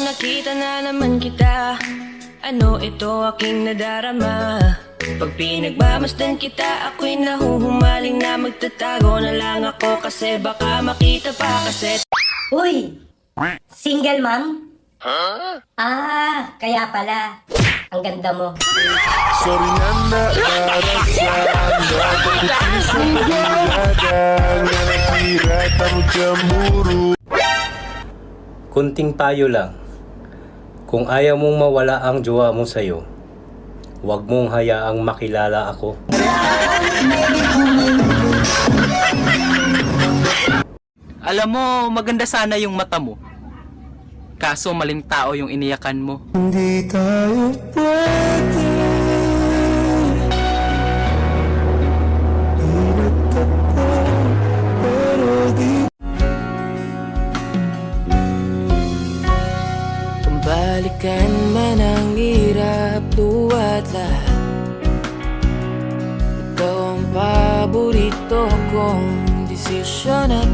nakita na naman kita. Ano ito aking nadarama? Pag pinagmamasdan kita, ako'y nahuhumaling na magtatago na lang ako. Kasi baka makita pa kasi. Uy! Single mom? Ah, kaya pala. Ang ganda mo. Sorry na naarasan, dapat sa pagladan na nakirat ang jamuro. Kunting payo lang. Kung ayaw mong mawala ang jowa mo sa'yo, huwag mong hayaang makilala ako. Alam mo, maganda sana yung mata mo. Kaso maling tao yung iniyakan mo. Hindi tayo pwede. Balikan man ang hirap, luwat lahat. Ikaw ang paborito kong desisyon at